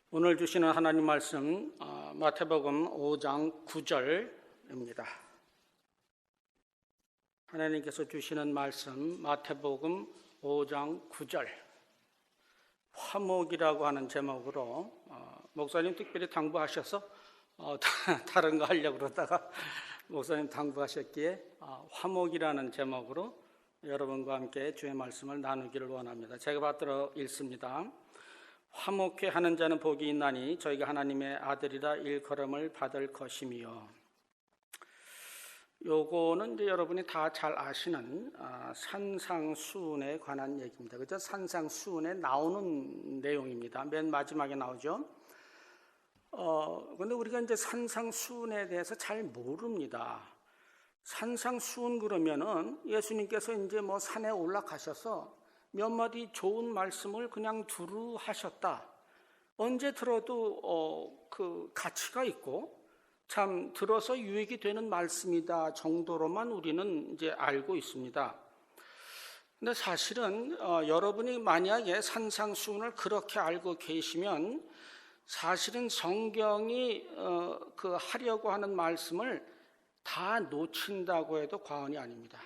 오늘 주시는 하나님 말씀 마태복음 5장 9절입니다. 하나님께서 주시는 말씀 마태복음 5장 9절 화목이라고 하는 제목으로 목사님 특별히 당부하셔서 다른 거 하려고 그러다가 목사님 당부하셨기에 화목이라는 제목으로 여러분과 함께 주의 말씀을 나누기를 원합니다. 제가 받들어 읽습니다. 화목해 하는 자는 복이 있나니 저희가 하나님의 아들이라 일컬음을 받을 것이며. 요거는 이제 여러분이 다 잘 아시는 산상수훈에 관한 얘기입니다. 그죠? 산상수훈에 나오는 내용입니다. 맨 마지막에 나오죠. 근데 우리가 이제 산상수훈에 대해서 잘 모릅니다. 산상수훈 그러면은 예수님께서 이제 뭐 산에 올라가셔서 몇 마디 좋은 말씀을 그냥 두루 하셨다. 언제 들어도 그 가치가 있고 참 들어서 유익이 되는 말씀이다 정도로만 우리는 이제 알고 있습니다. 근데 사실은 여러분이 만약에 산상수훈을 그렇게 알고 계시면 사실은 성경이 그 하려고 하는 말씀을 다 놓친다고 해도 과언이 아닙니다.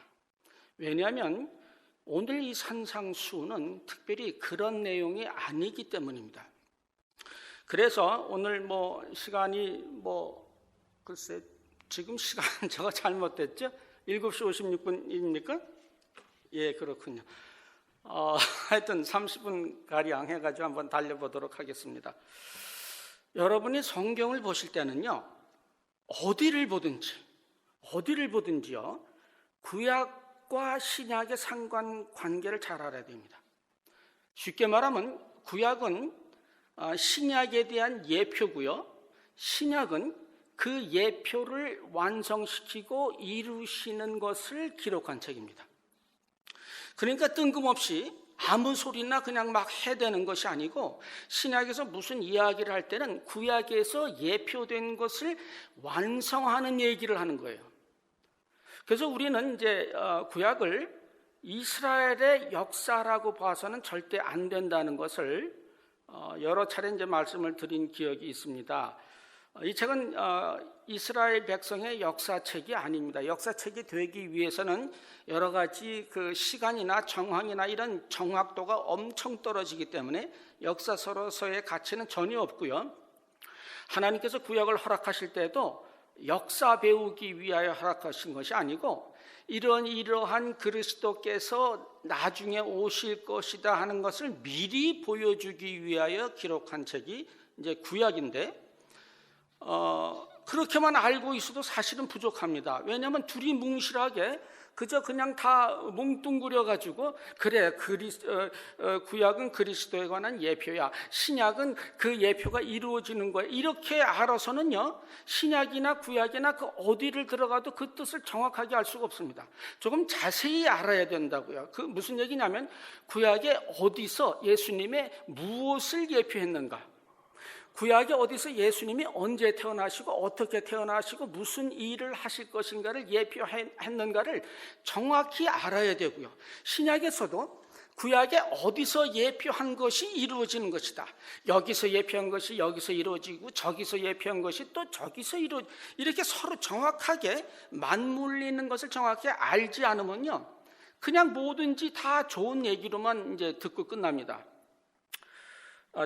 왜냐하면 오늘 이 산상수훈은 특별히 그런 내용이 아니기 때문입니다. 그래서 오늘 시간이 글쎄 지금 시간 제가 잘못됐죠? 7시 56분입니까? 예, 그렇군요. 하여튼 30분 가량 해가지고 한번 달려보도록 하겠습니다. 여러분이 성경을 보실 때는요, 어디를 보든지요, 구약과 신약의 상관관계를 잘 알아야 됩니다. 쉽게 말하면 구약은 신약에 대한 예표고요, 신약은 그 예표를 완성시키고 이루시는 것을 기록한 책입니다. 그러니까 뜬금없이 아무 소리나 그냥 막 해대는 것이 아니고 신약에서 무슨 이야기를 할 때는 구약에서 예표된 것을 완성하는 얘기를 하는 거예요. 그래서 우리는 이제 구약을 이스라엘의 역사라고 봐서는 절대 안 된다는 것을 여러 차례 이제 말씀을 드린 기억이 있습니다. 이 책은 이스라엘 백성의 역사책이 아닙니다. 역사책이 되기 위해서는 여러 가지 그 시간이나 정황이나 이런 정확도가 엄청 떨어지기 때문에 역사서로서의 가치는 전혀 없고요. 하나님께서 구약을 허락하실 때도 역사 배우기 위하여 허락하신 것이 아니고 이러한 그리스도께서 나중에 오실 것이다 하는 것을 미리 보여주기 위하여 기록한 책이 이제 구약인데 그렇게만 알고 있어도 사실은 부족합니다. 왜냐하면 둘이 뭉실하게 그저 그냥 다 뭉뚱그려 가지고 그래 구약은 그리스도에 관한 예표야, 신약은 그 예표가 이루어지는 거야, 이렇게 알아서는요 신약이나 구약이나 그 어디를 들어가도 그 뜻을 정확하게 알 수가 없습니다. 조금 자세히 알아야 된다고요. 그 무슨 얘기냐면 구약에 어디서 예수님의 무엇을 예표했는가, 구약에 어디서 예수님이 언제 태어나시고 어떻게 태어나시고 무슨 일을 하실 것인가를 예표했는가를 정확히 알아야 되고요. 신약에서도 구약에 어디서 예표한 것이 이루어지는 것이다, 여기서 예표한 것이 여기서 이루어지고 저기서 예표한 것이 또 저기서 이렇게 서로 정확하게 맞물리는 것을 정확히 알지 않으면요 그냥 뭐든지 다 좋은 얘기로만 이제 듣고 끝납니다.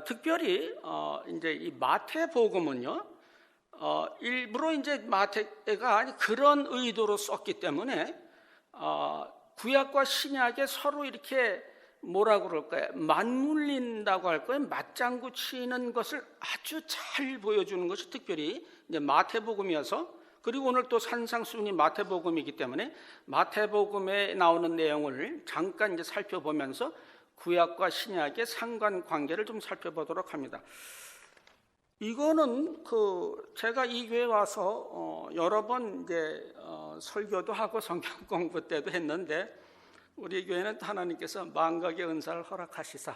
특별히 이제 이 마태복음은요, 일부러 이제 마태가 그런 의도로 썼기 때문에 구약과 신약에 서로 이렇게 뭐라고 그럴까요? 맞물린다고 할 거예요. 맞장구 치는 것을 아주 잘 보여주는 것이 특별히 이제 마태복음이어서, 그리고 오늘 또 산상수훈이 마태복음이기 때문에 마태복음에 나오는 내용을 잠깐 이제 살펴보면서 구약과 신약의 상관관계를 좀 살펴보도록 합니다. 이거는 제가 이 교회 와서 여러 번 이제 설교도 하고 성경 공부 때도 했는데, 우리 교회는 하나님께서 망각의 은사를 허락하시사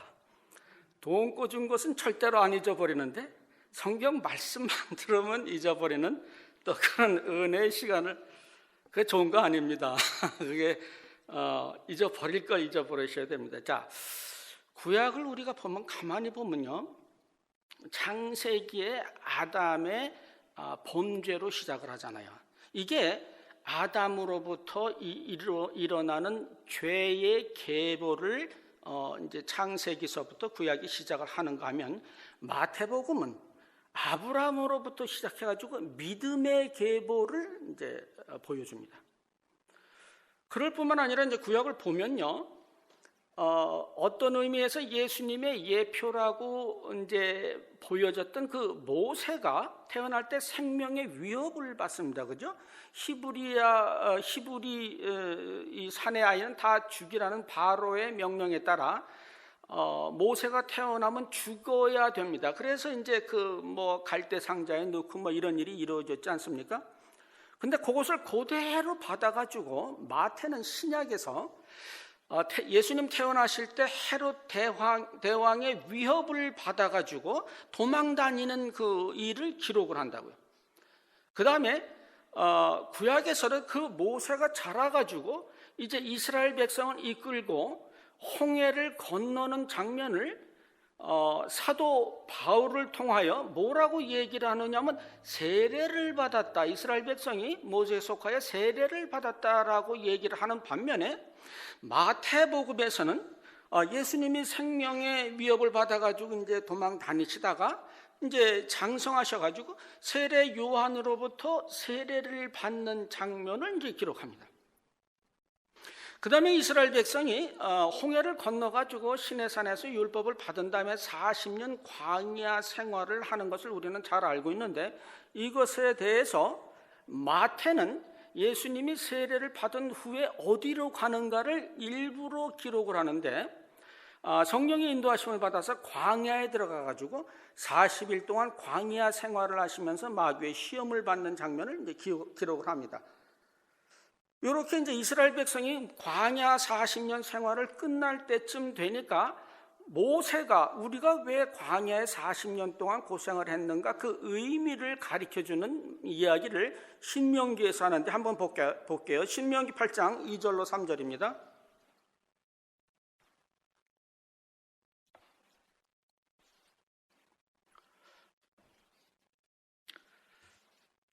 돈 꿔준 것은 절대로 안 잊어버리는데 성경 말씀만 들으면 잊어버리는 또 그런 은혜의 시간을, 그게 좋은 거 아닙니다. 그게 잊어버릴 걸 잊어버리셔야 됩니다. 자, 구약을 우리가 가만히 보면요, 창세기의 아담의 범죄로 시작을 하잖아요. 이게 아담으로부터 일어나는 죄의 계보를 이제 창세기서부터 구약이 시작을 하는가 하면, 마태복음은 아브라함으로부터 시작해가지고 믿음의 계보를 이제 보여줍니다. 그럴 뿐만 아니라 이제 구약을 보면요, 어떤 의미에서 예수님의 예표라고 이제 보여졌던 그 모세가 태어날 때 생명의 위협을 받습니다. 그죠? 히브리 이 산의 아이는 다 죽이라는 바로의 명령에 따라 모세가 태어나면 죽어야 됩니다. 그래서 이제 그 뭐 갈대 상자에 넣고 뭐 이런 일이 이루어졌지 않습니까? 근데 그것을 그대로 받아가지고 마태는 신약에서 예수님 태어나실 때 헤롯 대왕의 위협을 받아가지고 도망 다니는 그 일을 기록을 한다고요. 그 다음에 구약에서는 그 모세가 자라가지고 이제 이스라엘 백성을 이끌고 홍해를 건너는 장면을 사도 바울을 통하여 뭐라고 얘기를 하느냐면, 세례를 받았다, 이스라엘 백성이 모세에 속하여 세례를 받았다라고 얘기를 하는 반면에, 마태복음에서는 예수님이 생명의 위협을 받아가지고 이제 도망 다니시다가 이제 장성하셔가지고 세례 요한으로부터 세례를 받는 장면을 이제 기록합니다. 그 다음에 이스라엘 백성이 홍해를 건너가지고 시내산에서 율법을 받은 다음에 40년 광야 생활을 하는 것을 우리는 잘 알고 있는데, 이것에 대해서 마태는 예수님이 세례를 받은 후에 어디로 가는가를 일부러 기록을 하는데, 성령의 인도하심을 받아서 광야에 들어가가지고 40일 동안 광야 생활을 하시면서 마귀의 시험을 받는 장면을 이제 기록을 합니다. 이렇게 이제 이스라엘 백성이 광야 40년 생활을 끝날 때쯤 되니까 모세가 우리가 왜 광야에 40년 동안 고생을 했는가, 그 의미를 가르쳐주는 이야기를 신명기에서 하는데 한번 볼게요. 신명기 8장 2절로 3절입니다.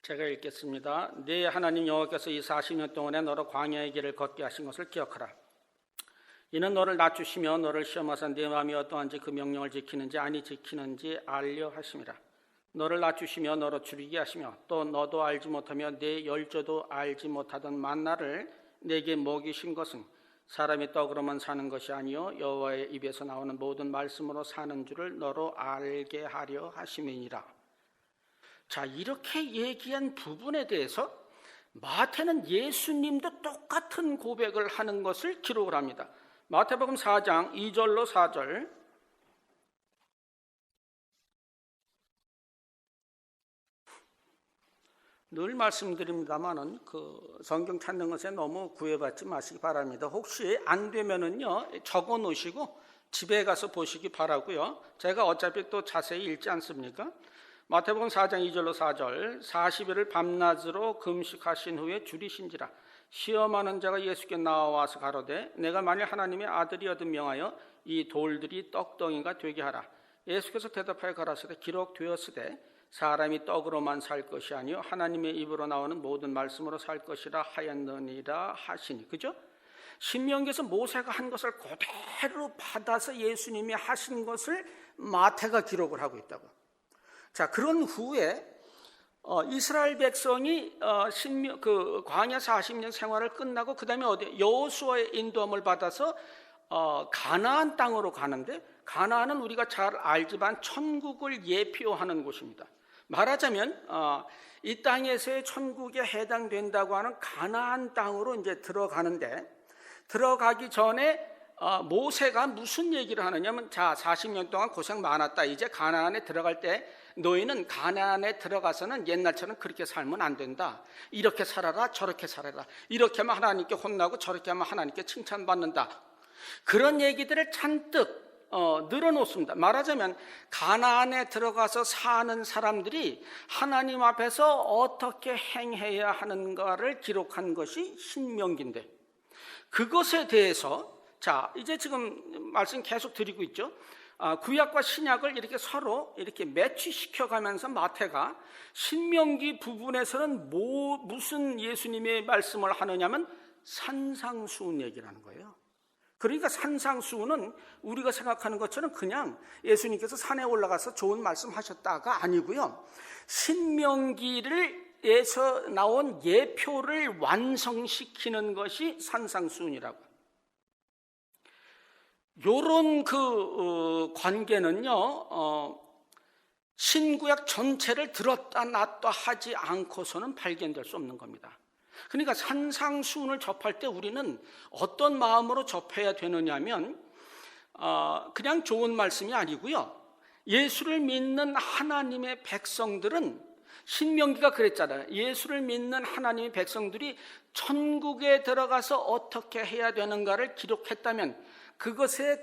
제가 읽겠습니다. 네 하나님 여호와께서 이 40년 동안에 너로 광야의 길을 걷게 하신 것을 기억하라. 이는 너를 낮추시며 너를 시험하사 네 마음이 어떠한지 그 명령을 지키는지 아니 지키는지 알려 하심이라. 너를 낮추시며 너로 줄이게 하시며 또 너도 알지 못하며 네 열조도 알지 못하던 만나를 내게 먹이신 것은 사람이 떡으로만 사는 것이 아니요 여호와의 입에서 나오는 모든 말씀으로 사는 줄을 너로 알게 하려 하심이니라. 자, 이렇게 얘기한 부분에 대해서 마태는 예수님도 똑같은 고백을 하는 것을 기록을 합니다. 마태복음 4장 2절로 4절. 늘 말씀드립니다만은 그 성경 찾는 것에 너무 구애받지 마시기 바랍니다. 혹시 안 되면은요 적어 놓으시고 집에 가서 보시기 바라고요. 제가 어차피 또 자세히 읽지 않습니까? 마태복음 4장 2절로 4절. 40일을 밤낮으로 금식하신 후에 줄이신지라. 시험하는 자가 예수께 나와서 가로되 내가 만일 하나님의 아들이어든 명하여 이 돌들이 떡덩이가 되게 하라. 예수께서 대답하여 가라사대 기록되었으되 사람이 떡으로만 살 것이 아니요 하나님의 입으로 나오는 모든 말씀으로 살 것이라 하였느니라 하시니. 그죠? 신명기에서 모세가 한 것을 그대로 받아서 예수님이 하신 것을 마태가 기록을 하고 있다고. 자, 그런 후에 이스라엘 백성이 광야 40년 생활을 끝나고 그 다음에 여호수아의 인도함을 받아서 가나안 땅으로 가는데, 가나안은 우리가 잘 알지만 천국을 예표하는 곳입니다. 말하자면 이 땅에서의 천국에 해당된다고 하는 가나안 땅으로 이제 들어가는데, 들어가기 전에 모세가 무슨 얘기를 하느냐면, 자, 40년 동안 고생 많았다. 이제 가나안에 들어갈 때 너희는 가나안에 들어가서는 옛날처럼 그렇게 살면 안 된다. 이렇게 살아라, 저렇게 살아라. 이렇게 하면 하나님께 혼나고 저렇게 하면 하나님께 칭찬받는다. 그런 얘기들을 잔뜩 늘어놓습니다. 말하자면 가나안에 들어가서 사는 사람들이 하나님 앞에서 어떻게 행해야 하는가를 기록한 것이 신명기인데, 그것에 대해서 자, 이제 지금 말씀 계속 드리고 있죠. 구약과 신약을 이렇게 서로 이렇게 매치시켜 가면서 마태가 신명기 부분에서는 무슨 예수님의 말씀을 하느냐면 산상수훈 얘기를 하는 거예요. 그러니까 산상수훈은 우리가 생각하는 것처럼 그냥 예수님께서 산에 올라가서 좋은 말씀 하셨다가 아니고요. 신명기에서 나온 예표를 완성시키는 것이 산상수훈이라고. 요런 관계는요, 신구약 전체를 들었다 놨다 하지 않고서는 발견될 수 없는 겁니다. 그러니까 산상수훈을 접할 때 우리는 어떤 마음으로 접해야 되느냐면 그냥 좋은 말씀이 아니고요. 예수를 믿는 하나님의 백성들은 신명기가 그랬잖아요. 예수를 믿는 하나님의 백성들이 천국에 들어가서 어떻게 해야 되는가를 기록했다면 그것에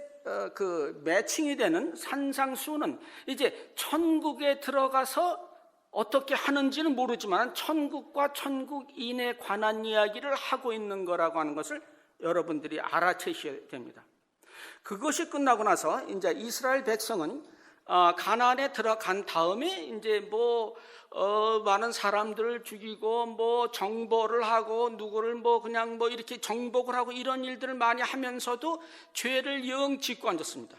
매칭이 되는 산상수훈은 이제 천국에 들어가서 어떻게 하는지는 모르지만 천국과 천국인에 관한 이야기를 하고 있는 거라고 하는 것을 여러분들이 알아채셔야 됩니다. 그것이 끝나고 나서 이제 이스라엘 백성은 가나안에 들어간 다음에 이제 많은 사람들을 죽이고 정벌을 하고 누구를 그냥 이렇게 정복을 하고 이런 일들을 많이 하면서도 죄를 영 짓고 앉았습니다.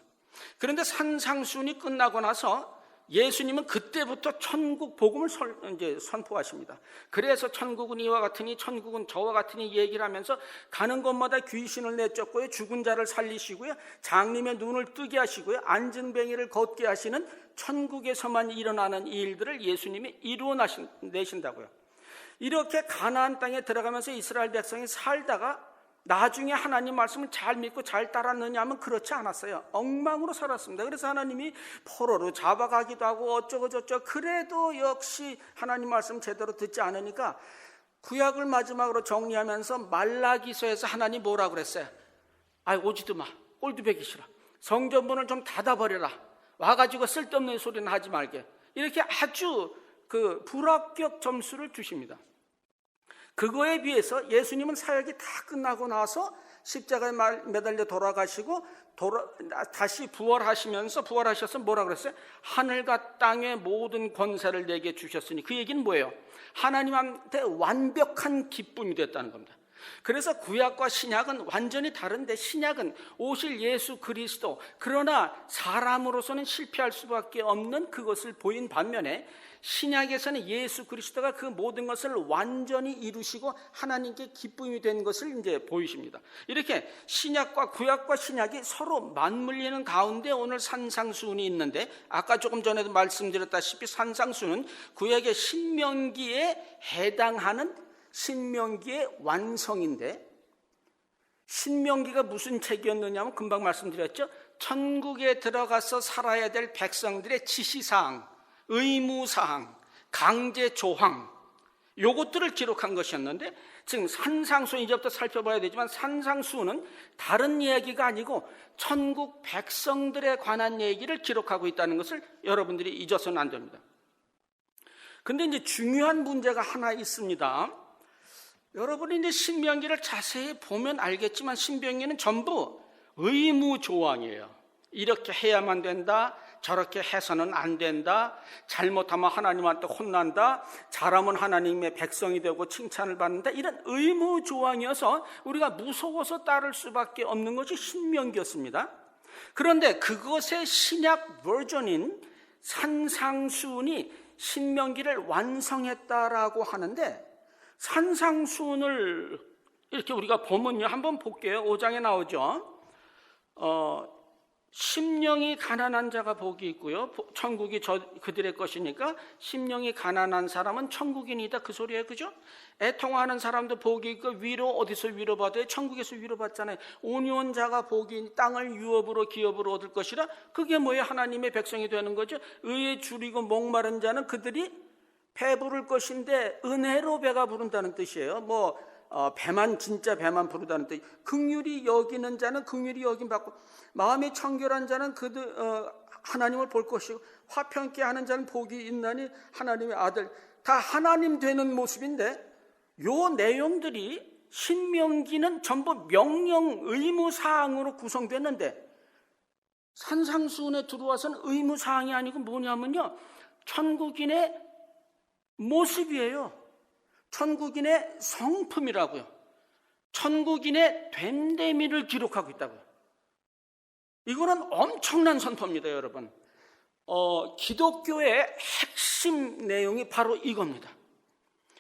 그런데 산상수훈이 끝나고 나서 예수님은 그때부터 천국 복음을 이제 선포하십니다. 그래서 천국은 이와 같으니 천국은 저와 같으니 얘기를 하면서 가는 곳마다 귀신을 내쫓고요, 죽은 자를 살리시고요, 장님의 눈을 뜨게 하시고요, 안진뱅이를 걷게 하시는 천국에서만 일어나는 일들을 예수님이 이루어내신다고요. 이렇게 가나안 땅에 들어가면서 이스라엘 백성이 살다가 나중에 하나님 말씀을 잘 믿고 잘 따랐느냐 하면 그렇지 않았어요. 엉망으로 살았습니다. 그래서 하나님이 포로로 잡아가기도 하고 어쩌고 저쩌고, 그래도 역시 하나님 말씀 제대로 듣지 않으니까 구약을 마지막으로 정리하면서 말라기서에서 하나님 뭐라고 그랬어요? 오지도 마, 꼴도 배기 싫어, 성전문을 좀 닫아버려라, 와가지고 쓸데없는 소리는 하지 말게, 이렇게 아주 불합격 점수를 주십니다. 그거에 비해서 예수님은 사역이 다 끝나고 나서 십자가에 매달려 돌아가시고 다시 부활하셔서 뭐라 그랬어요? 하늘과 땅의 모든 권세를 내게 주셨으니, 그 얘기는 뭐예요? 하나님한테 완벽한 기쁨이 됐다는 겁니다. 그래서 구약과 신약은 완전히 다른데, 신약은 오실 예수 그리스도, 그러나 사람으로서는 실패할 수밖에 없는 그것을 보인 반면에 신약에서는 예수 그리스도가 그 모든 것을 완전히 이루시고 하나님께 기쁨이 된 것을 이제 보이십니다. 이렇게 신약과 구약과 신약이 서로 맞물리는 가운데 오늘 산상수훈이 있는데, 아까 조금 전에도 말씀드렸다시피 산상수훈은 구약의 신명기에 해당하는 신명기의 완성인데, 신명기가 무슨 책이었느냐면 금방 말씀드렸죠. 천국에 들어가서 살아야 될 백성들의 지시사항, 의무사항, 강제조항, 요것들을 기록한 것이었는데, 지금 산상수훈 이제부터 살펴봐야 되지만 산상수훈은 다른 이야기가 아니고 천국 백성들에 관한 얘기를 기록하고 있다는 것을 여러분들이 잊어서는 안 됩니다. 근데 이제 중요한 문제가 하나 있습니다. 여러분이 이제 신명기를 자세히 보면 알겠지만 신명기는 전부 의무조항이에요. 이렇게 해야만 된다, 저렇게 해서는 안 된다, 잘못하면 하나님한테 혼난다, 잘하면 하나님의 백성이 되고 칭찬을 받는다, 이런 의무조항이어서 우리가 무서워서 따를 수밖에 없는 것이 신명기였습니다. 그런데 그것의 신약 버전인 산상수훈이 신명기를 완성했다라고 하는데, 산상수훈을 이렇게 우리가 보면요, 한번 볼게요. 5장에 나오죠. 심령이 가난한 자가 복이 있고요, 천국이 그들의 것이니까 심령이 가난한 사람은 천국인이다, 그 소리예요. 그죠? 애통하는 사람도 복이 있고, 위로 어디서 위로받아요? 천국에서 위로받잖아요. 온유한 자가 복이, 땅을 유업으로 기업으로 얻을 것이라. 그게 뭐예요? 하나님의 백성이 되는 거죠. 의에 줄이고 목마른 자는 그들이 배부를 것인데, 은혜로 배가 부른다는 뜻이에요. 배만, 진짜 배만 부르다는 뜻. 긍휼히 여기는 자는 긍휼히 여김 받고, 마음이 청결한 자는 하나님을 볼 것이고, 화평케 하는 자는 복이 있나니 하나님의 아들. 다 하나님 되는 모습인데, 요 내용들이 신명기는 전부 명령 의무 사항으로 구성됐는데, 산상수훈에 들어와서는 의무사항이 아니고 뭐냐면요, 천국인의 모습이에요. 천국인의 성품이라고요. 천국인의 됨됨이를 기록하고 있다고요. 이거는 엄청난 선포입니다, 여러분. 기독교의 핵심 내용이 바로 이겁니다.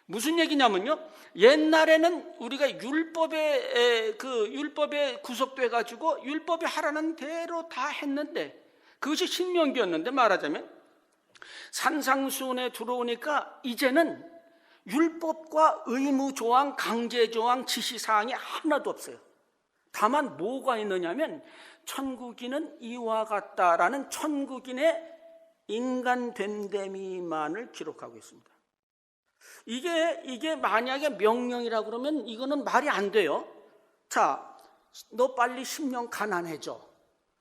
무슨 얘기냐면요, 옛날에는 우리가 율법에 구속돼 가지고 율법이 하라는 대로 다 했는데, 그것이 신명기였는데, 말하자면 산상수훈에 들어오니까 이제는 율법과 의무조항, 강제조항, 지시사항이 하나도 없어요. 다만 뭐가 있느냐면 천국인은 이와 같다라는 천국인의 인간 됨됨이만을 기록하고 있습니다. 이게 만약에 명령이라고 그러면 이거는 말이 안 돼요. 자, 너 빨리 심령 가난해져.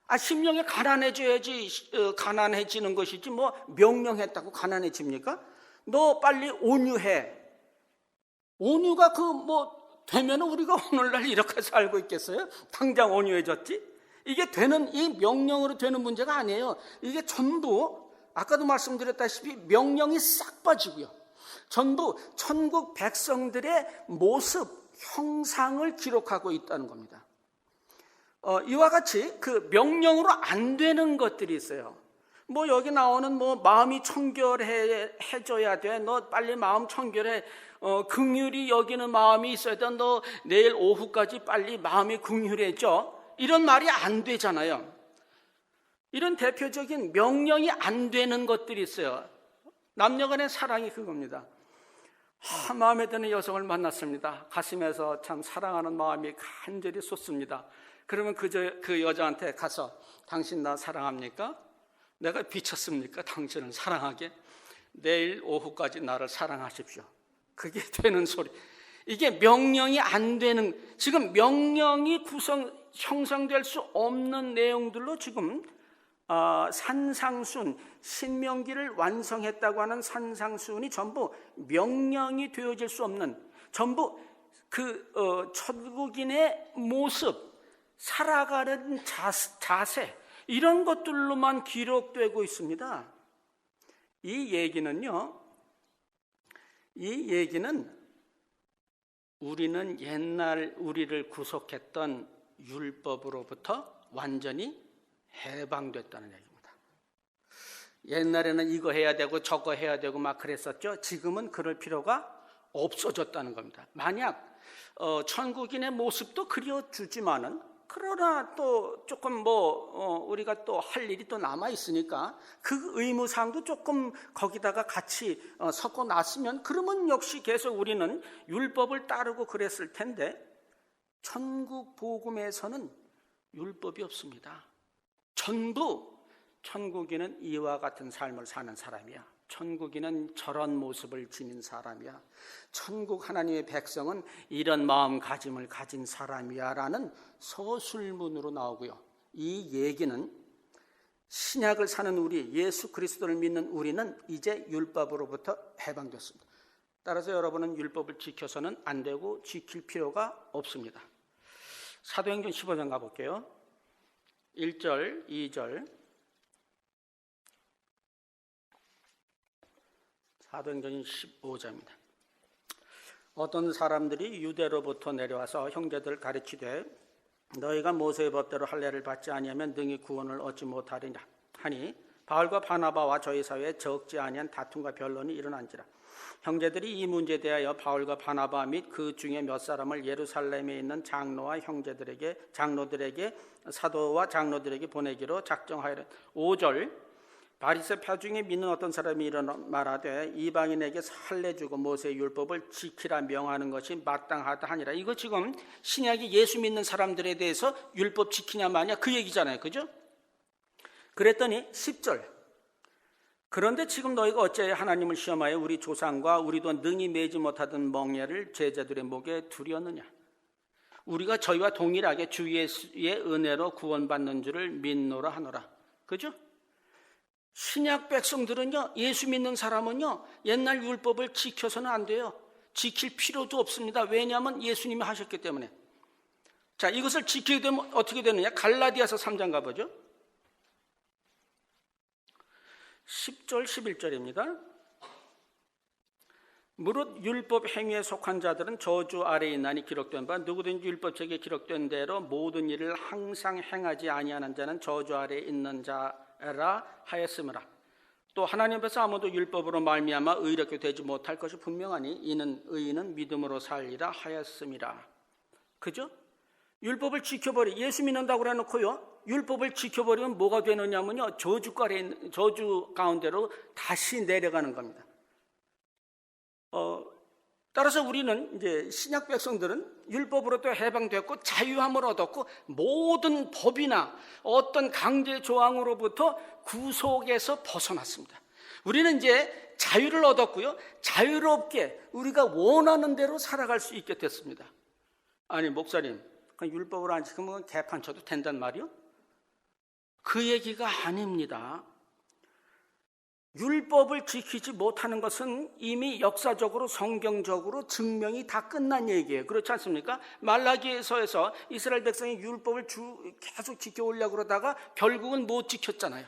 10명이 가난해져야지 가난해지는 것이지 뭐 명령했다고 가난해집니까? 너 빨리 온유해. 온유가 되면 우리가 오늘날 이렇게 살고 있겠어요? 당장 온유해졌지? 이게 이 명령으로 되는 문제가 아니에요. 이게 전부 아까도 말씀드렸다시피 명령이 싹 빠지고요. 전부 천국 백성들의 모습, 형상을 기록하고 있다는 겁니다. 이와 같이 그 명령으로 안 되는 것들이 있어요. 여기 나오는 마음이 청결해져야 돼. 너 빨리 마음 청결해. 긍휼히 여기는 마음이 있어야 돼. 너 내일 오후까지 빨리 마음이 긍휼해져. 이런 말이 안 되잖아요. 이런 대표적인 명령이 안 되는 것들이 있어요. 남녀간의 사랑이 그겁니다. 마음에 드는 여성을 만났습니다. 가슴에서 참 사랑하는 마음이 간절히 솟습니다. 그러면 그 여자한테 가서 당신 나 사랑합니까? 내가 비쳤습니까? 당신을 사랑하게? 내일 오후까지 나를 사랑하십시오. 그게 되는 소리. 이게 명령이 안 되는, 지금 명령이 형성될 수 없는 내용들로 지금 산상수훈, 신명기를 완성했다고 하는 산상수훈이 전부 명령이 되어질 수 없는, 전부 천국인의 모습, 살아가는 자세, 이런 것들로만 기록되고 있습니다. 이 얘기는 우리는 옛날 우리를 구속했던 율법으로부터 완전히 해방됐다는 얘기입니다. 옛날에는 이거 해야 되고 저거 해야 되고 막 그랬었죠. 지금은 그럴 필요가 없어졌다는 겁니다. 만약 천국인의 모습도 그려주지만은, 그러나 또 조금 우리가 또 할 일이 또 남아 있으니까 그 의무사항도 조금 거기다가 같이 섞어 놨으면, 그러면 역시 계속 우리는 율법을 따르고 그랬을 텐데, 천국 복음에서는 율법이 없습니다. 전부 천국인은 이와 같은 삶을 사는 사람이야. 천국인은 저런 모습을 지닌 사람이야. 천국 하나님의 백성은 이런 마음가짐을 가진 사람이야 라는 서술문으로 나오고요. 이 얘기는 신약을 사는 우리, 예수 그리스도를 믿는 우리는 이제 율법으로부터 해방됐습니다. 따라서 여러분은 율법을 지켜서는 안 되고 지킬 필요가 없습니다. 사도행전 15장 가볼게요. 1절, 2절. 사도행전 15장입니다. 어떤 사람들이 유대로부터 내려와서 형제들을 가르치되, 너희가 모세의 법대로 할례를 받지 아니하면 능히 구원을 얻지 못하리냐 하니, 바울과 바나바와 저희 사회에 적지 아니한 다툼과 변론이 일어난지라. 형제들이 이 문제에 대하여 바울과 바나바 및 그 중에 몇 사람을 예루살렘에 있는 장로들에게 사도와 장로들에게 보내기로 작정하여. 5절. 바리새파 중에 믿는 어떤 사람이 일어나 말하되, 이방인에게 할례 주고 모세의 율법을 지키라 명하는 것이 마땅하다 하니라. 이거 지금 신약이 예수 믿는 사람들에 대해서 율법 지키냐 마냐 그 얘기잖아요. 그죠? 그랬더니 10절. 그런데 지금 너희가 어찌 하나님을 시험하여 우리 조상과 우리도 능히 매지 못하던 멍에를 제자들의 목에 두렸느냐. 우리가 저희와 동일하게 주 예수의 은혜로 구원받는 줄을 믿노라 하노라. 그죠? 신약 백성들은요, 예수 믿는 사람은요, 옛날 율법을 지켜서는 안 돼요. 지킬 필요도 없습니다. 왜냐하면 예수님이 하셨기 때문에. 자, 이것을 지키게 되면 어떻게 되느냐? 갈라디아서 3장 가보죠. 10절 11절입니다. 무릇 율법 행위에 속한 자들은 저주 아래에 있나니 기록된 바 누구든지 율법책에 기록된 대로 모든 일을 항상 행하지 아니하는 자는 저주 아래에 있는 자라 하였으므라. 또 하나님 앞에서 아무도 율법으로 말미암아 의롭게 되지 못할 것이 분명하니 이는 의인은 믿음으로 살리라 하였음이라. 그죠? 율법을 지켜버리 예수 믿는다고 그래놓고요, 율법을 지켜버리면 뭐가 되느냐면요, 저주 가운데로 다시 내려가는 겁니다. 따라서 우리는 이제 신약 백성들은 율법으로도 해방됐고 자유함을 얻었고 모든 법이나 어떤 강제 조항으로부터 구속에서 벗어났습니다. 우리는 이제 자유를 얻었고요, 자유롭게 우리가 원하는 대로 살아갈 수 있게 됐습니다. 아니 목사님, 율법을 안 지키면 개판 쳐도 된단 말이요? 그 얘기가 아닙니다. 율법을 지키지 못하는 것은 이미 역사적으로 성경적으로 증명이 다 끝난 얘기예요. 그렇지 않습니까? 말라기서에서 이스라엘 백성이 율법을 계속 지켜오려고 그러다가 결국은 못 지켰잖아요.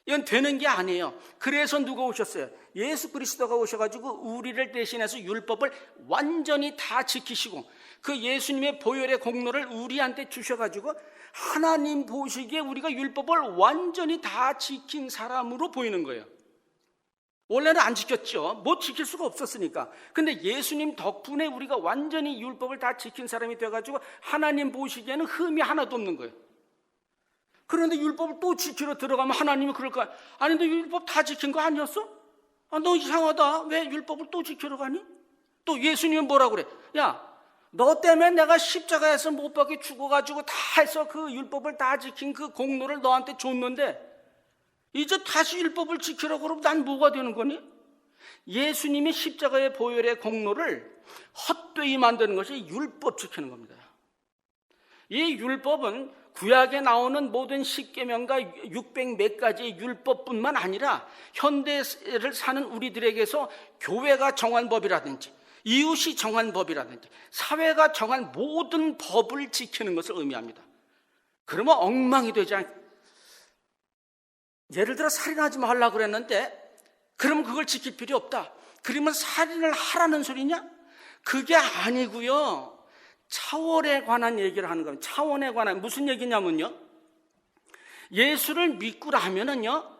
이건 되는 게 아니에요. 그래서 누가 오셨어요? 예수 그리스도가 오셔가지고 우리를 대신해서 율법을 완전히 다 지키시고 그 예수님의 보혈의 공로를 우리한테 주셔가지고 하나님 보시기에 우리가 율법을 완전히 다 지킨 사람으로 보이는 거예요. 원래는 안 지켰죠. 못 지킬 수가 없었으니까. 근데 예수님 덕분에 우리가 완전히 율법을 다 지킨 사람이 돼가지고 하나님 보시기에는 흠이 하나도 없는 거예요. 그런데 율법을 또 지키러 들어가면 하나님이 그럴 거야. 아니 너 율법 다 지킨 거 아니었어? 너 이상하다. 왜 율법을 또 지키러 가니? 또 예수님은 뭐라고 그래? 야, 너 때문에 내가 십자가에서 못 박혀 죽어가지고 다 해서 그 율법을 다 지킨 그 공로를 너한테 줬는데 이제 다시 율법을 지키라고 그러면 난 뭐가 되는 거니? 예수님이 십자가의 보혈의 공로를 헛되이 만드는 것이 율법 지키는 겁니다. 이 율법은 구약에 나오는 모든 십계명과 600몇 가지의 율법뿐만 아니라 현대를 사는 우리들에게서 교회가 정한 법이라든지 이웃이 정한 법이라든지 사회가 정한 모든 법을 지키는 것을 의미합니다. 그러면 엉망이 되지 않습니까? 예를 들어 살인하지 말라고 그랬는데 그러면 그걸 지킬 필요 없다. 그러면 살인을 하라는 소리냐? 그게 아니고요. 차원에 관한 얘기를 하는 겁니다. 차원에 관한 무슨 얘기냐면요, 예수를 믿고 나면은요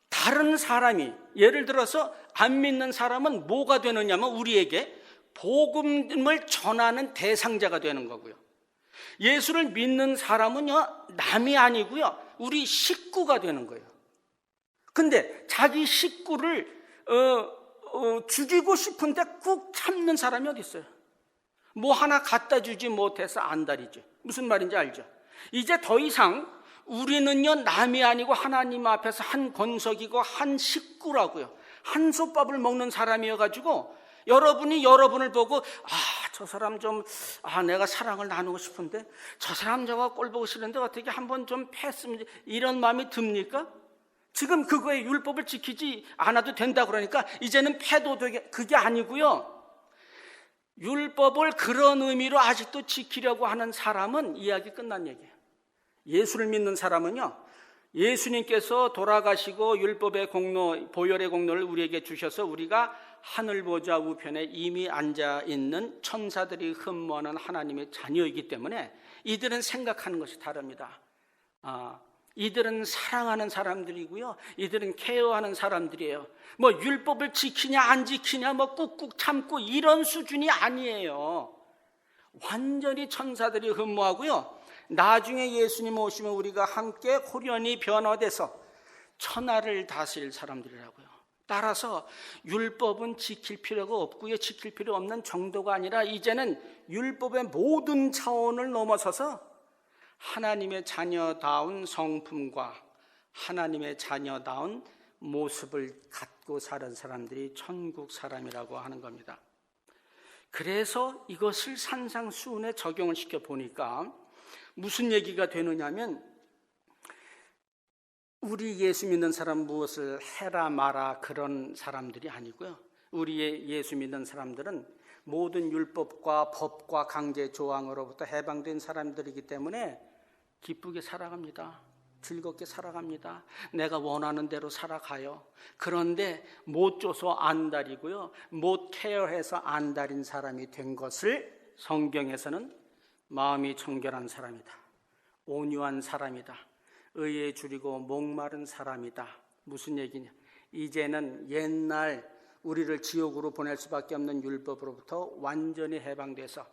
다른 사람이 예를 들어서 안 믿는 사람은 뭐가 되느냐면 우리에게 복음을 전하는 대상자가 되는 거고요. 예수를 믿는 사람은요 남이 아니고요 우리 식구가 되는 거예요. 근데 자기 식구를 죽이고 싶은데 꾹 참는 사람이 어디 있어요? 뭐 하나 갖다 주지 못해서 안달이죠. 무슨 말인지 알죠? 이제 더 이상 우리는요 남이 아니고 하나님 앞에서 한 권속이고 한 식구라고요. 한 솥밥을 먹는 사람이어가지고 여러분이 여러분을 보고 저 사람 좀 내가 사랑을 나누고 싶은데 저 사람 저거 꼴 보고 싫은데 어떻게 한번 좀 패했으면 이런 마음이 듭니까? 지금 그거에 율법을 지키지 않아도 된다 그러니까 이제는 패도 되게 그게 아니고요. 율법을 그런 의미로 아직도 지키려고 하는 사람은 이야기 끝난 얘기예요. 예수를 믿는 사람은요 예수님께서 돌아가시고 율법의 공로, 보혈의 공로를 우리에게 주셔서 우리가 하늘 보좌 우편에 이미 앉아있는 천사들이 흠모하는 하나님의 자녀이기 때문에 이들은 생각하는 것이 다릅니다. 이들은 사랑하는 사람들이고요 이들은 케어하는 사람들이에요. 뭐 율법을 지키냐 안 지키냐 뭐 꾹꾹 참고 이런 수준이 아니에요. 완전히 천사들이 흠모하고요 나중에 예수님 오시면 우리가 함께 호련히 변화돼서 천하를 다스릴 사람들이라고요. 따라서 율법은 지킬 필요가 없고요 지킬 필요 없는 정도가 아니라 이제는 율법의 모든 차원을 넘어서서 하나님의 자녀다운 성품과 하나님의 자녀다운 모습을 갖고 사는 사람들이 천국 사람이라고 하는 겁니다. 그래서 이것을 산상수훈에 적용을 시켜 보니까 무슨 얘기가 되느냐면 우리 예수 믿는 사람 무엇을 해라 마라 그런 사람들이 아니고요 우리의 예수 믿는 사람들은 모든 율법과 법과 강제 조항으로부터 해방된 사람들이기 때문에 기쁘게 살아갑니다. 즐겁게 살아갑니다. 내가 원하는 대로 살아가요. 그런데 못 줘서 안달이고요, 못 케어해서 안달인 사람이 된 것을 성경에서는 마음이 청결한 사람이다, 온유한 사람이다, 의에 줄이고 목마른 사람이다. 무슨 얘기냐? 이제는 옛날 우리를 지옥으로 보낼 수밖에 없는 율법으로부터 완전히 해방돼서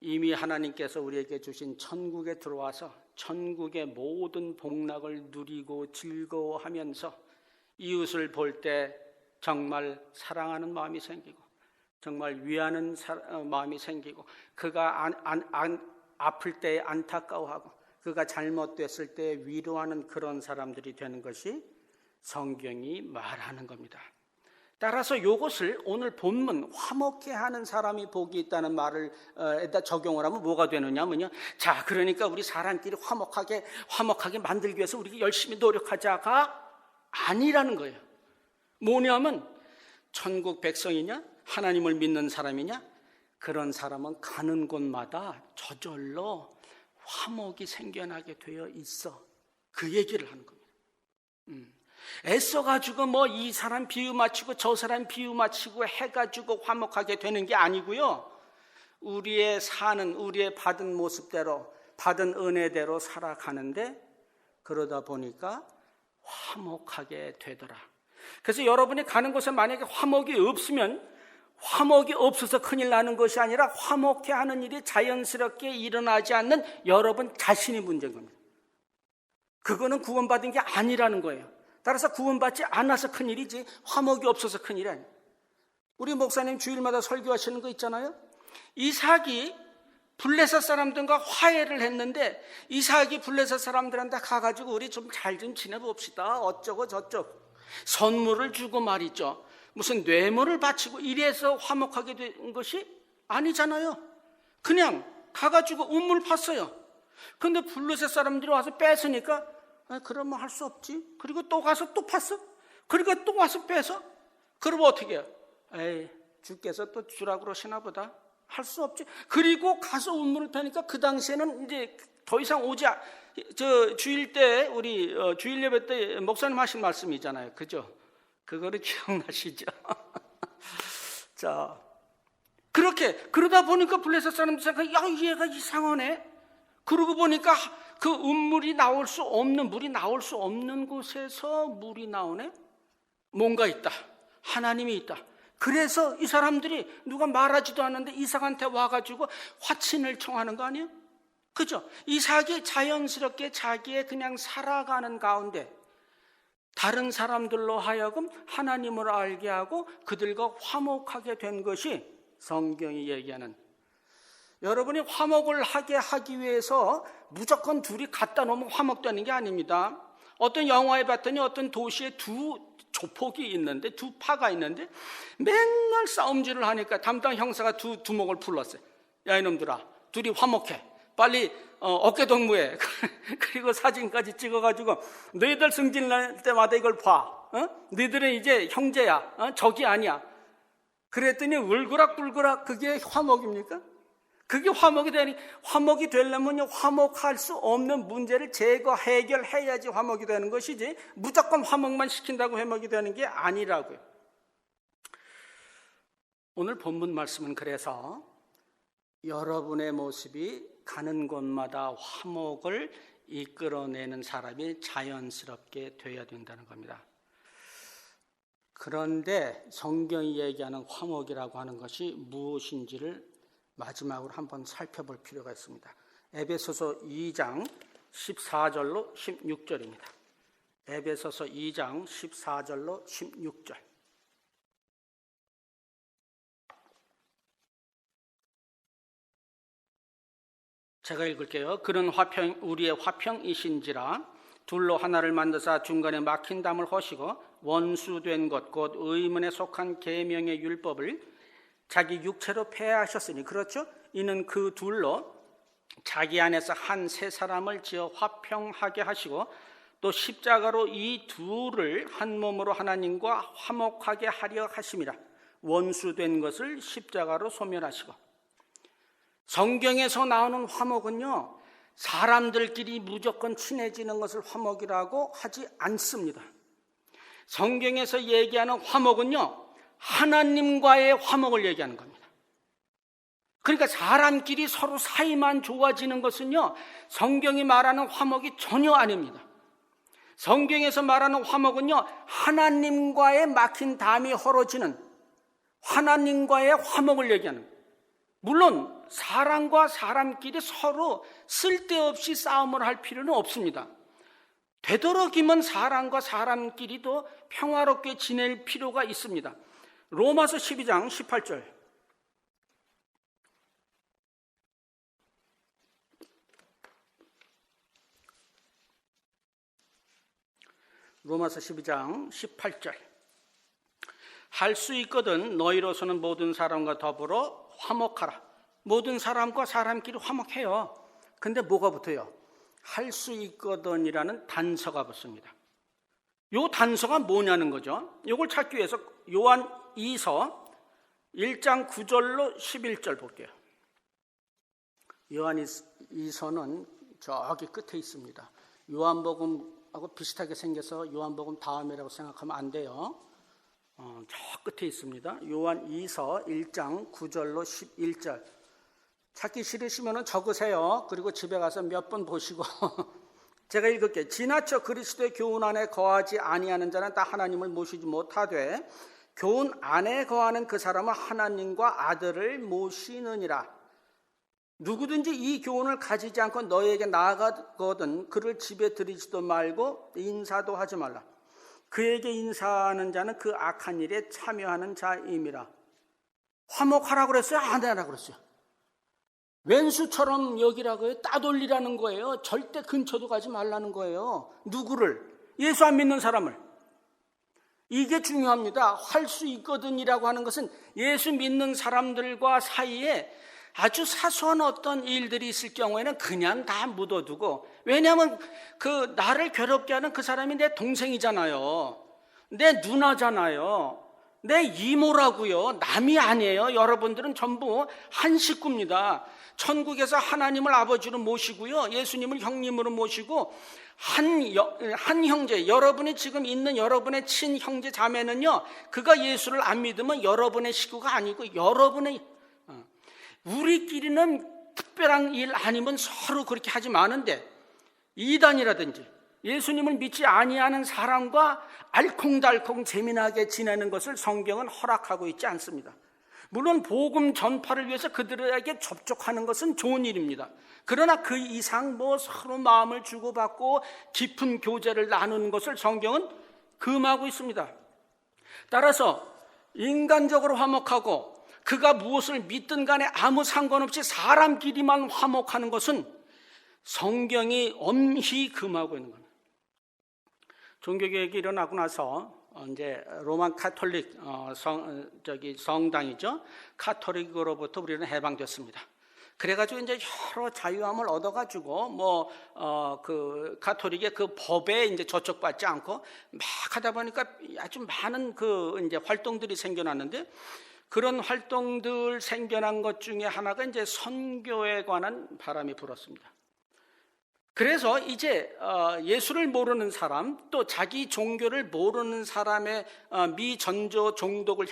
이미 하나님께서 우리에게 주신 천국에 들어와서 천국의 모든 복락을 누리고 즐거워하면서 이웃을 볼 때 정말 사랑하는 마음이 생기고 정말 위하는 마음이 생기고 그가 아플 때 안타까워하고 그가 잘못됐을 때 위로하는 그런 사람들이 되는 것이 성경이 말하는 겁니다. 따라서 이것을 오늘 본문 화목해 하는 사람이 복이 있다는 말을 적용을 하면 뭐가 되느냐면요, 자, 그러니까 우리 사람끼리 화목하게 만들기 위해서 우리가 열심히 노력하자가 아니라는 거예요. 뭐냐면 천국 백성이냐, 하나님을 믿는 사람이냐, 그런 사람은 가는 곳마다 저절로 화목이 생겨나게 되어 있어. 그 얘기를 하는 겁니다. 애써가지고 뭐 이 사람 비유 맞추고 저 사람 비유 맞추고 해가지고 화목하게 되는 게 아니고요, 우리의 받은 모습대로 받은 은혜대로 살아가는데 그러다 보니까 화목하게 되더라. 그래서 여러분이 가는 곳에 만약에 화목이 없으면 화목이 없어서 큰일 나는 것이 아니라 화목해 하는 일이 자연스럽게 일어나지 않는 여러분 자신이 문제인 겁니다. 그거는 구원받은 게 아니라는 거예요. 따라서 구원받지 않아서 큰일이지 화목이 없어서 큰일이 아니에요. 우리 목사님 주일마다 설교하시는 거 있잖아요. 이삭이 블레셋 사람들과 화해를 했는데 이삭이 블레셋 사람들한테 가가지고 우리 좀 잘 좀 지내봅시다 어쩌고 저쩌고 선물을 주고 말이죠. 무슨 뇌물을 바치고 이래서 화목하게 된 것이 아니잖아요. 그냥 가가지고 우물 팠어요. 근데 블레셋 사람들이 와서 뺏으니까 그러면 할 수 없지. 그리고 또 가서 또 팠어. 그리고 또 와서 뺏어. 그러면 어떻게 해요? 에이, 주께서 또 주라고 그러시나 보다. 할 수 없지. 그리고 가서 우물을 패니까 그 당시에는 이제 더 이상 주일 때 우리 주일 예배 때 목사님 하신 말씀이잖아요. 그죠? 그거를 기억나시죠? 자, 그러다 보니까 블레셋 사람들 생각해, 야, 얘가 이상하네. 그러고 보니까 그 물이 나올 수 없는 곳에서 물이 나오네. 뭔가 있다. 하나님이 있다. 그래서 이 사람들이 누가 말하지도 않는데 이삭한테 와가지고 화친을 청하는 거 아니에요? 그죠? 이삭이 자연스럽게 자기의 그냥 살아가는 가운데 다른 사람들로 하여금 하나님을 알게 하고 그들과 화목하게 된 것이 성경이 얘기하는, 여러분이 화목을 하기 위해서 무조건 둘이 갖다 놓으면 화목되는 게 아닙니다. 어떤 영화에 봤더니 어떤 도시에 두 조폭이 있는데, 두 파가 있는데 맨날 싸움질을 하니까 담당 형사가 두 두목을 불렀어요. 야, 이놈들아, 둘이 화목해. 빨리 어깨동무해. 그리고 사진까지 찍어가지고 너희들 승진할 때마다 이걸 봐. 너희들은 이제 형제야. 적이 아니야. 그랬더니 울그락불그락. 그게 화목입니까? 그게 화목이 되려면 화목할 수 없는 문제를 해결해야지 화목이 되는 것이지 무조건 화목만 시킨다고 화목이 되는 게 아니라고요. 오늘 본문 말씀은 그래서 여러분의 모습이 가는 곳마다 화목을 이끌어내는 사람이 자연스럽게 되어야 된다는 겁니다. 그런데 성경이 얘기하는 화목이라고 하는 것이 무엇인지를 마지막으로 한번 살펴볼 필요가 있습니다. 에베소서 2장 14절로 16절입니다. 에베소서 2장 14절로 16절. 제가 읽을게요. 그는 우리의 화평이신지라 둘로 하나를 만드사 중간에 막힌 담을 허시고 원수된 것 곧 의문에 속한 계명의 율법을 자기 육체로 폐하셨으니, 그렇죠? 이는 그 둘로 자기 안에서 한 세 사람을 지어 화평하게 하시고 또 십자가로 이 둘을 한 몸으로 하나님과 화목하게 하려 하심이라. 원수된 것을 십자가로 소멸하시고. 성경에서 나오는 화목은요, 사람들끼리 무조건 친해지는 것을 화목이라고 하지 않습니다. 성경에서 얘기하는 화목은요, 하나님과의 화목을 얘기하는 겁니다. 그러니까 사람끼리 서로 사이만 좋아지는 것은요, 성경이 말하는 화목이 전혀 아닙니다. 성경에서 말하는 화목은요, 하나님과의 막힌 담이 헐어지는 하나님과의 화목을 얘기하는 거예요. 물론 사람과 사람끼리 서로 쓸데없이 싸움을 할 필요는 없습니다. 되도록이면 사람과 사람끼리도 평화롭게 지낼 필요가 있습니다. 로마서 12장 18절. 로마서 12장 18절. 할 수 있거든 너희로서는 모든 사람과 더불어 화목하라. 모든 사람과 사람끼리 화목해요. 근데 뭐가 붙어요? 할 수 있거든이라는 단서가 붙습니다. 요 단서가 뭐냐는 거죠. 이걸 찾기 위해서 요한 2서 1장 9절로 11절 볼게요. 요한 2서는 저기 끝에 있습니다. 요한복음하고 비슷하게 생겨서 요한복음 다음이라고 생각하면 안 돼요. 저 끝에 있습니다. 요한 2서 1장 9절로 11절. 찾기 싫으시면 적으세요. 그리고 집에 가서 몇 번 보시고 제가 읽을게요. 지나쳐 그리스도의 교훈 안에 거하지 아니하는 자는 다 하나님을 모시지 못하되 교훈 안에 거하는 그 사람은 하나님과 아들을 모시느니라. 누구든지 이 교훈을 가지지 않고 너에게 나아가거든 그를 집에 들이지도 말고 인사도 하지 말라. 그에게 인사하는 자는 그 악한 일에 참여하는 자임이라. 화목하라고 그랬어요? 안 하라고 그랬어요? 왼수처럼 여기라고요? 따돌리라는 거예요. 절대 근처도 가지 말라는 거예요. 누구를? 예수 안 믿는 사람을. 이게 중요합니다. 할 수 있거든이라고 하는 것은 예수 믿는 사람들과 사이에 아주 사소한 어떤 일들이 있을 경우에는 그냥 다 묻어두고, 왜냐하면 그 나를 괴롭게 하는 그 사람이 내 동생이잖아요. 내 누나잖아요. 내 이모라고요. 남이 아니에요. 여러분들은 전부 한 식구입니다. 천국에서 하나님을 아버지로 모시고요, 예수님을 형님으로 모시고 한 형제, 여러분이 지금 있는 여러분의 친형제 자매는요, 그가 예수를 안 믿으면 여러분의 식구가 아니고 여러분의, 우리끼리는 특별한 일 아니면 서로 그렇게 하지 마는데, 이단이라든지 예수님을 믿지 아니하는 사람과 알콩달콩 재미나게 지내는 것을 성경은 허락하고 있지 않습니다. 물론 복음 전파를 위해서 그들에게 접촉하는 것은 좋은 일입니다. 그러나 그 이상 서로 마음을 주고받고 깊은 교제를 나누는 것을 성경은 금하고 있습니다. 따라서 인간적으로 화목하고 그가 무엇을 믿든 간에 아무 상관없이 사람끼리만 화목하는 것은 성경이 엄히 금하고 있는 겁니다. 종교개혁이 일어나고 나서 이제 로만 카톨릭 성당이죠. 카톨릭으로부터 우리는 해방됐습니다. 그래가지고 이제 여러 자유함을 얻어가지고 그 카톨릭의 그 법에 이제 저촉받지 않고 막 하다 보니까 아주 많은 그 이제 활동들이 생겨났는데, 그런 활동들 생겨난 것 중에 하나가 이제 선교에 관한 바람이 불었습니다. 그래서 이제 예수를 모르는 사람, 또 자기 종교를 모르는 사람의 미전도 종족을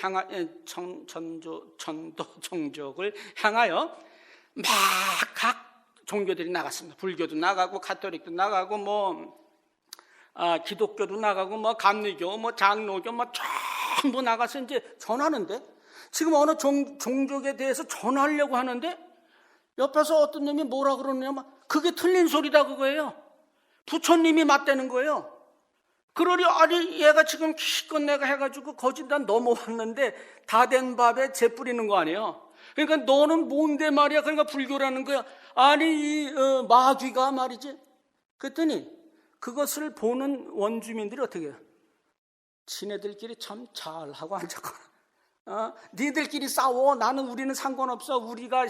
향하여 막 각 종교들이 나갔습니다. 불교도 나가고 카톨릭도 나가고 기독교도 나가고 감리교, 장로교 전부 나가서 이제 전하는데, 지금 어느 종족에 대해서 전하려고 하는데 옆에서 어떤 놈이 뭐라 그러냐면 그게 틀린 소리다 그거예요. 부처님이 맞대는 거예요. 그러니 아니 얘가 지금 기껏 내가 해가지고 거짓단 넘어왔는데 다 된 밥에 재 뿌리는 거 아니에요. 그러니까 너는 뭔데 말이야. 그러니까 불교라는 거야. 아니 이 마귀가 말이지. 그랬더니 그것을 보는 원주민들이 어떻게 해요? 지네들끼리 참 잘하고 앉았구나. 니들끼리 싸워. 우리는 상관없어. 우리가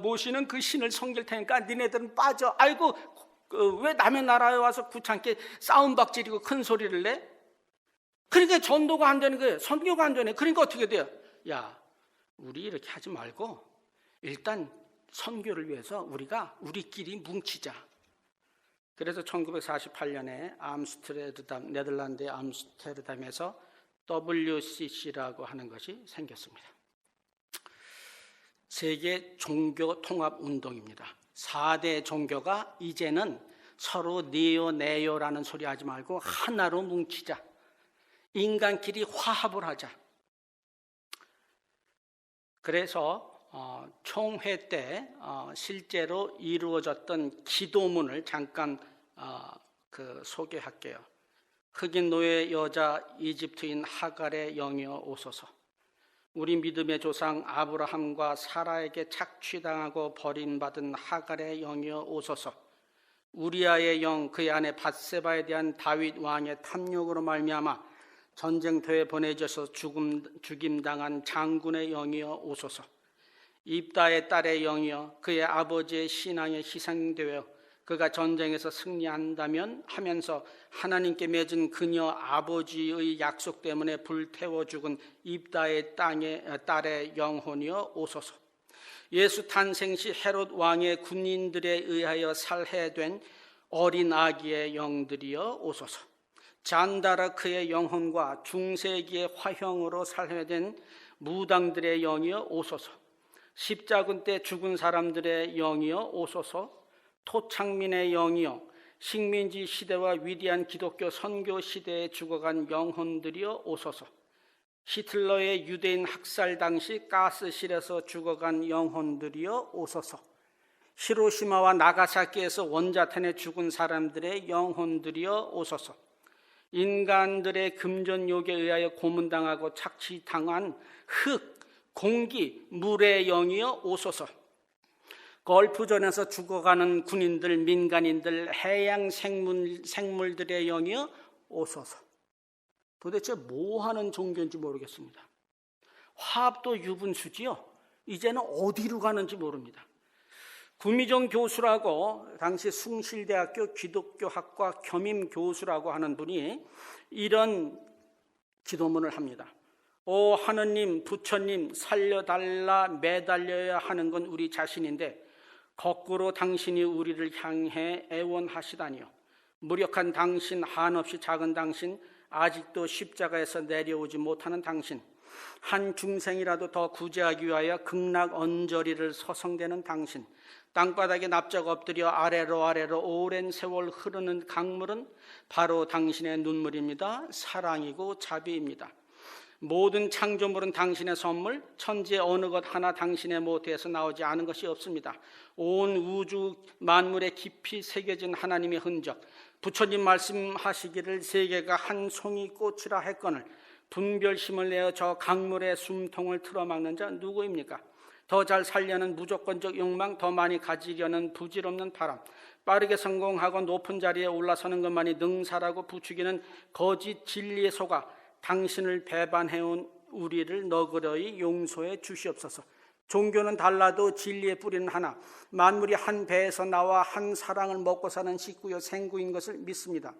모시는 그 신을 섬길 테니까 니네들은 빠져. 아이고 왜 남의 나라에 와서 귀찮게 싸움박질이고 큰 소리를 내? 그러니까 전도가 안 되는 거예요. 선교가 안 되네. 그러니까 어떻게 돼요? 야, 우리 이렇게 하지 말고 일단 선교를 위해서 우리가 우리끼리 뭉치자. 그래서 1948년에 암스테르담, 네덜란드의 암스테르담에서 WCC라고 하는 것이 생겼습니다. 세계 종교 통합 운동입니다. 4대 종교가 이제는 서로 네요 네요라는 소리 하지 말고 하나로 뭉치자. 인간끼리 화합을 하자. 그래서 총회 때 실제로 이루어졌던 기도문을 잠깐 소개할게요. 흑인 노예 여자 이집트인 하갈의 영이여 오소서. 우리 믿음의 조상 아브라함과 사라에게 착취당하고 버림받은 하갈의 영이여 오소서. 우리아의 영 그의 아내 밧세바에 대한 다윗 왕의 탐욕으로 말미암아 전쟁터에 보내져서 죽임당한 장군의 영이여 오소서. 입다의 딸의 영이여 그의 아버지의 신앙에 희생되어 그가 전쟁에서 승리한다면 하면서 하나님께 맺은 그녀 아버지의 약속 때문에 불태워 죽은 입다의 딸의 영혼이여 오소서. 예수 탄생 시 헤롯 왕의 군인들에 의하여 살해된 어린 아기의 영들이여 오소서. 잔다라크의 영혼과 중세기의 화형으로 살해된 무당들의 영이여 오소서. 십자군 때 죽은 사람들의 영이여 오소서. 토착민의 영이여 식민지 시대와 위대한 기독교 선교 시대에 죽어간 영혼들이여 오소서. 히틀러의 유대인 학살 당시 가스실에서 죽어간 영혼들이여 오소서. 히로시마와 나가사키에서 원자탄에 죽은 사람들의 영혼들이여 오소서. 인간들의 금전욕에 의하여 고문당하고 착취당한 흙, 공기, 물의 영이여 오소서. 걸프전에서 죽어가는 군인들, 민간인들, 해양 생물들의 영이여 오소서. 도대체 뭐 하는 종교인지 모르겠습니다. 화합도 유분수지요. 이제는 어디로 가는지 모릅니다. 구미정 교수라고 당시 숭실대학교 기독교학과 겸임 교수라고 하는 분이 이런 기도문을 합니다. 오 하느님, 부처님 살려달라 매달려야 하는 건 우리 자신인데 거꾸로 당신이 우리를 향해 애원하시다니요. 무력한 당신, 한없이 작은 당신, 아직도 십자가에서 내려오지 못하는 당신, 한 중생이라도 더 구제하기 위하여 극락 언저리를 서성대는 당신, 땅바닥에 납작 엎드려 아래로 오랜 세월 흐르는 강물은 바로 당신의 눈물입니다. 사랑이고 자비입니다. 모든 창조물은 당신의 선물, 천지의 어느 것 하나 당신의 모태에서 나오지 않은 것이 없습니다. 온 우주 만물에 깊이 새겨진 하나님의 흔적, 부처님 말씀하시기를 세계가 한 송이 꽃이라 했거늘 분별심을 내어 저 강물의 숨통을 틀어막는 자 누구입니까? 더 잘 살려는 무조건적 욕망, 더 많이 가지려는 부질없는 바람, 빠르게 성공하고 높은 자리에 올라서는 것만이 능사라고 부추기는 거짓 진리에 속아 당신을 배반해온 우리를 너그러이 용서해 주시옵소서. 종교는 달라도 진리의 뿌리는 하나, 만물이 한 배에서 나와 한 사랑을 먹고 사는 식구요 생구인 것을 믿습니다.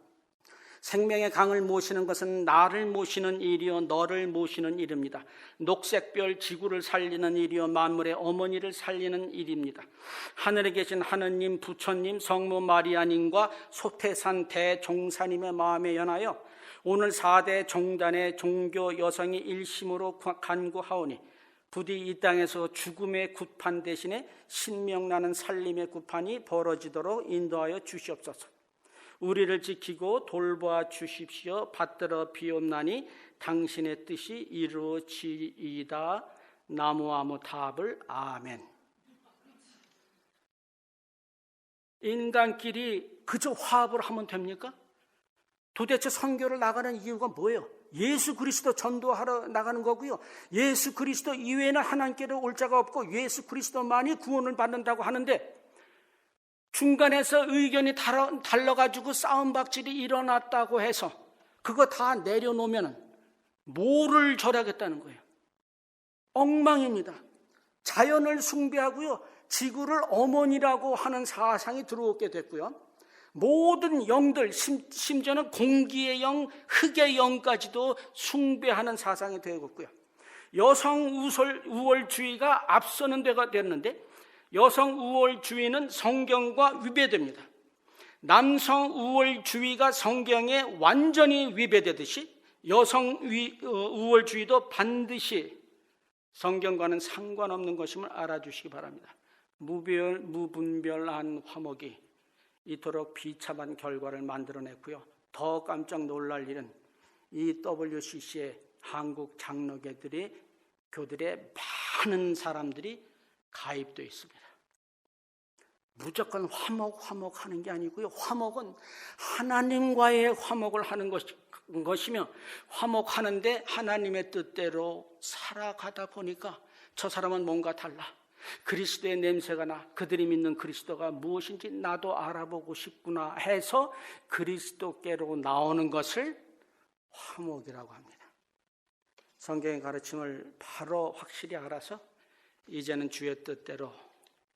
생명의 강을 모시는 것은 나를 모시는 일이요 너를 모시는 일입니다. 녹색별 지구를 살리는 일이요 만물의 어머니를 살리는 일입니다. 하늘에 계신 하느님, 부처님, 성모 마리아님과 소태산 대종사님의 마음에 연하여 오늘 4대 종단의 종교 여성이 일심으로 간구하오니 부디 이 땅에서 죽음의 굿판 대신에 신명나는 살림의 굿판이 벌어지도록 인도하여 주시옵소서. 우리를 지키고 돌보아 주십시오. 받들어 비옵나니 당신의 뜻이 이루어지이다. 나무아무 답을 아멘. 인간끼리 그저 화합을 하면 됩니까? 도대체 선교를 나가는 이유가 뭐예요? 예수 그리스도 전도하러 나가는 거고요. 예수 그리스도 이외에는 하나님께로 올 자가 없고 예수 그리스도만이 구원을 받는다고 하는데 중간에서 의견이 달라가지고 싸움박질이 일어났다고 해서 그거 다 내려놓으면 뭐를 절하겠다는 거예요? 엉망입니다. 자연을 숭배하고요. 지구를 어머니라고 하는 사상이 들어오게 됐고요. 모든 영들, 심지어는 공기의 영, 흙의 영까지도 숭배하는 사상이 되고 있고요. 여성 우월주의가 앞서는 데가 됐는데 여성 우월주의는 성경과 위배됩니다. 남성 우월주의가 성경에 완전히 위배되듯이 여성 우월주의도 반드시 성경과는 상관없는 것임을 알아주시기 바랍니다. 무분별한 화목이 이토록 비참한 결과를 만들어냈고요. 더 깜짝 놀랄 일은 이 WCC의 한국 장로교들의 많은 사람들이 가입되어 있습니다. 무조건 화목 하는 게 아니고요. 화목은 하나님과의 화목을 하는 것이며, 화목하는데 하나님의 뜻대로 살아가다 보니까 저 사람은 뭔가 달라. 그리스도의 냄새가 나. 그들이 믿는 그리스도가 무엇인지 나도 알아보고 싶구나 해서 그리스도께로 나오는 것을 화목이라고 합니다. 성경의 가르침을 바로 확실히 알아서 이제는 주의 뜻대로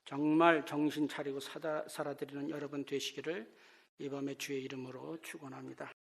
정말 정신 차리고 살아드리는 여러분 되시기를 이 밤에 주의 이름으로 축원합니다.